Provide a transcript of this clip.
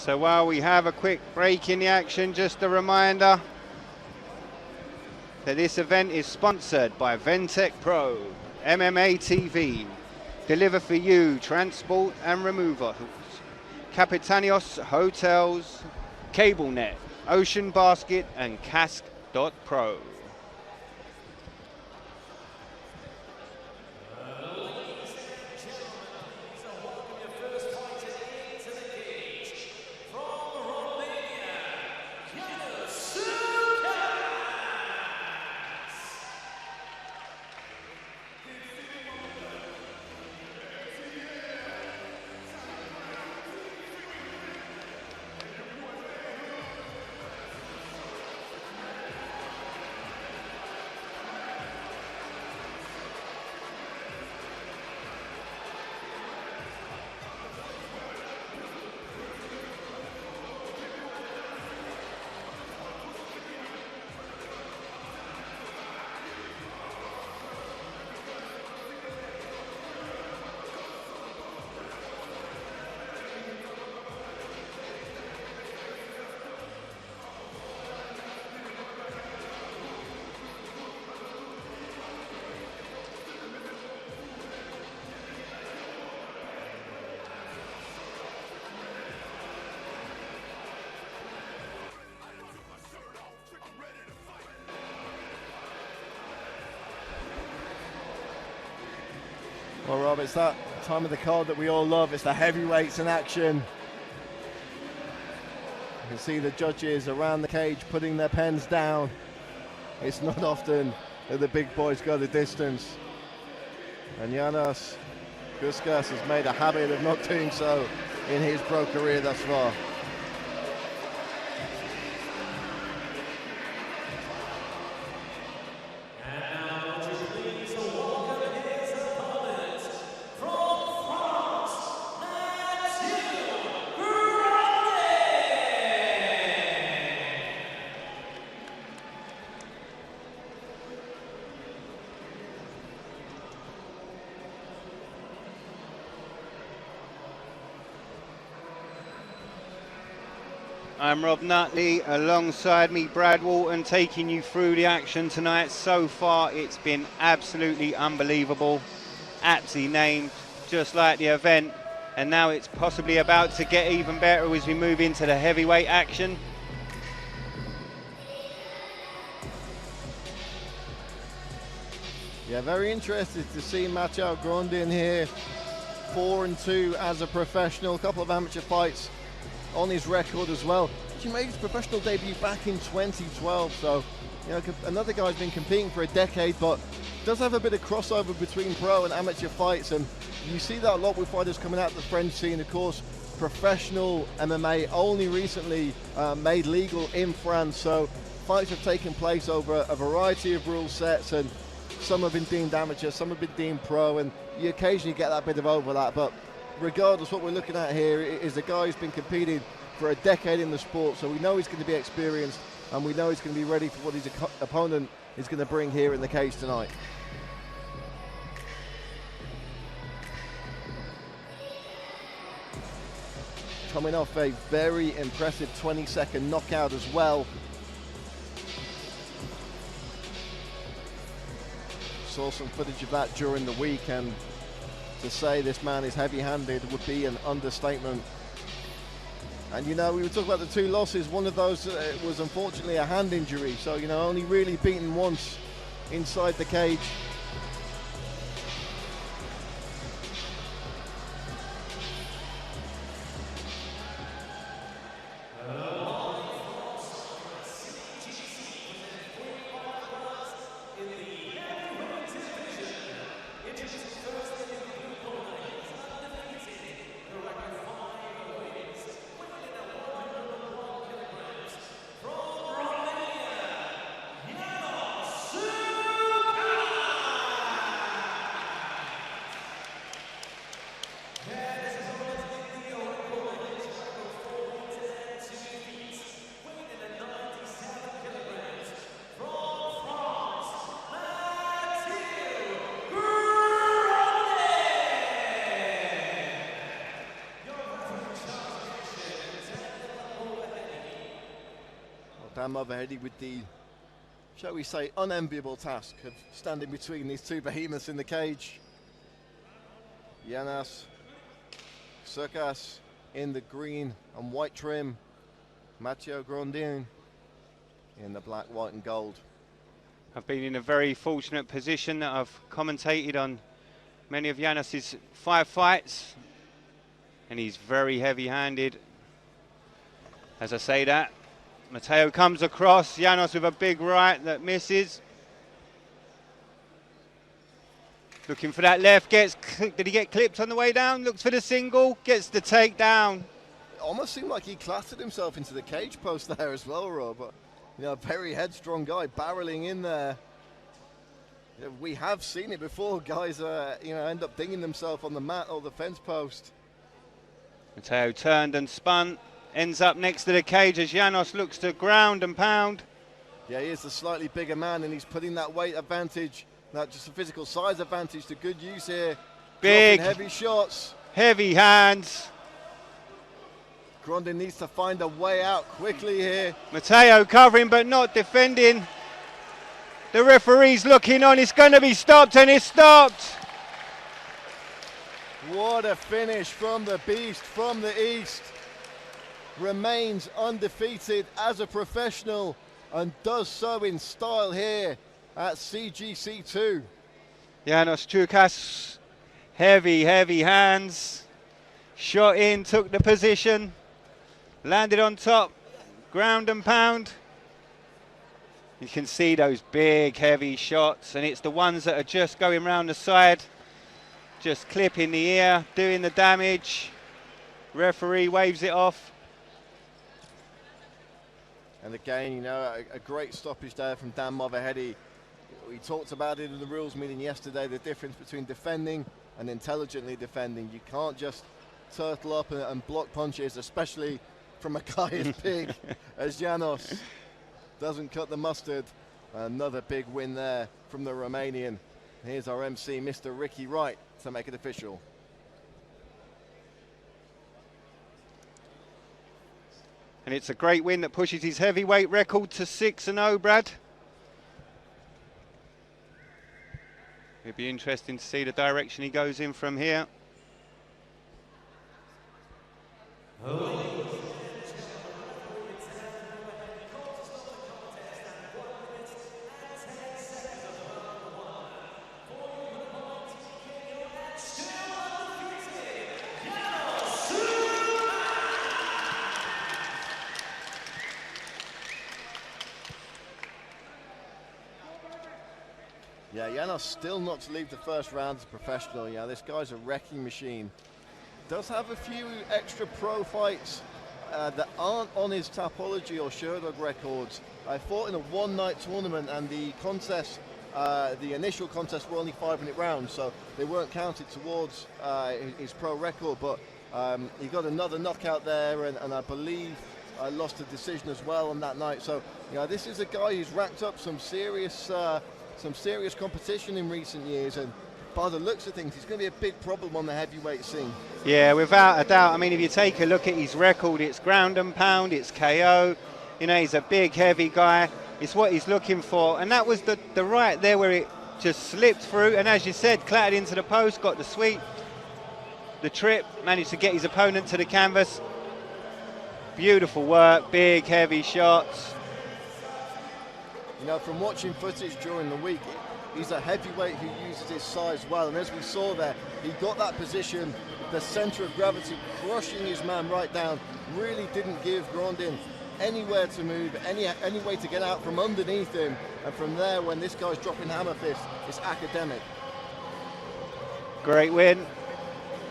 So while we have a quick break in the action, just a reminder that this event is sponsored by Ventec Pro, MMA TV, Deliver For You, Transport and Removals, Capitanios Hotels, CableNet, Ocean Basket and Cask.pro. Well, Rob, it's that time of the card that we all love. It's the heavyweights in action. You can see the judges around the cage putting their pens down. It's not often that the big boys go the distance. And Janos Csukas has made a habit of not doing so in his pro career thus far. I'm Rob Nutley, alongside me Brad Walton, taking you through the action tonight. So far it's been absolutely unbelievable, aptly named, just like the event, and now it's possibly about to get even better as we move into the heavyweight action. Yeah, very interested to see Mathieu Grondin here, 4-2 as a professional, a couple of amateur fights on his record as well. He made his professional debut back in 2012, so you know, another guy's been competing for a decade, but does have a bit of crossover between pro and amateur fights, and you see that a lot with fighters coming out of the French scene. Of course, professional MMA only recently made legal in France, so fights have taken place over a variety of rule sets, and some have been deemed amateur, some have been deemed pro, and you occasionally get that bit of overlap. But regardless, what we're looking at here is a guy who's been competing for a decade in the sport, so we know he's going to be experienced, and we know he's going to be ready for what his opponent is going to bring here in the cage tonight. Coming off a very impressive 20-second knockout as well. Saw some footage of that during the week, and to say this man is heavy-handed would be an understatement. And you know, we were talking about the two losses. One of those was unfortunately a hand injury, so you know, only really beaten once inside the cage. Dan Motherheady with the, shall we say, unenviable task of standing between these two behemoths in the cage. Janos, Csukas in the green and white trim. Mathieu Grondin in the black, white and gold. I've been in a very fortunate position that I've commentated on many of Janos' 5 fights, and he's very heavy-handed. As I say that, Mathieu comes across, Janos with a big right that misses. Looking for that left, did he get clipped on the way down? Looks for the single, gets the takedown. It almost seemed like he clattered himself into the cage post there as well, Rob. But, you know, a very headstrong guy barreling in there. You know, we have seen it before, guys, you know, end up dinging themselves on the mat or the fence post. Mathieu turned and spun, ends up next to the cage as Janos looks to ground and pound. Yeah, he is the slightly bigger man, and he's putting that weight advantage, not just a physical size advantage, to good use here. Big, dropping heavy shots. Heavy hands. Grondin needs to find a way out quickly here. Mathieu covering but not defending. The referee's looking on, it's going to be stopped, and it's stopped. What a finish from the beast from the east. Remains undefeated as a professional and does so in style here at CGC 2. Janos Csukas, heavy hands. Shot in, took the position, landed on top, ground and pound. You can see those big, heavy shots, and it's the ones that are just going round the side, just clipping the ear, doing the damage. Referee waves it off. And again, you know, a great stoppage there from Dan Motherheady. We talked about it in the rules meeting yesterday, the difference between defending and intelligently defending. You can't just turtle up and block punches, especially from a guy as big as Janos. Doesn't cut the mustard. Another big win there from the Romanian. Here's our MC, Mr. Ricky Wright, to make it official. And it's a great win that pushes his heavyweight record to 6-0, Brad. It'll be interesting to see the direction he goes in from here. Yeah, Janos still not to leave the first round as a professional. Yeah, this guy's a wrecking machine. Does have a few extra pro fights that aren't on his Tapology or Sherdog records. I fought in a one-night tournament, and the contest, the initial contests were only 5-minute rounds, so they weren't counted towards his pro record. But he got another knockout there, and I believe I lost a decision as well on that night. So, you know, this is a guy who's racked up some serious competition in recent years, and by the looks of things, he's going to be a big problem on the heavyweight scene. Yeah, without a doubt. I mean, if you take a look at his record, it's ground and pound, it's KO. You know, he's a big, heavy guy. It's what he's looking for. And that was the right there where it just slipped through. And as you said, clattered into the post, got the sweep, the trip, managed to get his opponent to the canvas. Beautiful work, big, heavy shots. You know, from watching footage during the week, he's a heavyweight who uses his size well, and as we saw there, he got that position, the center of gravity, crushing his man right down. Really didn't give Grondin anywhere to move, any way to get out from underneath him, and from there, when this guy's dropping hammer fists, it's academic. Great win.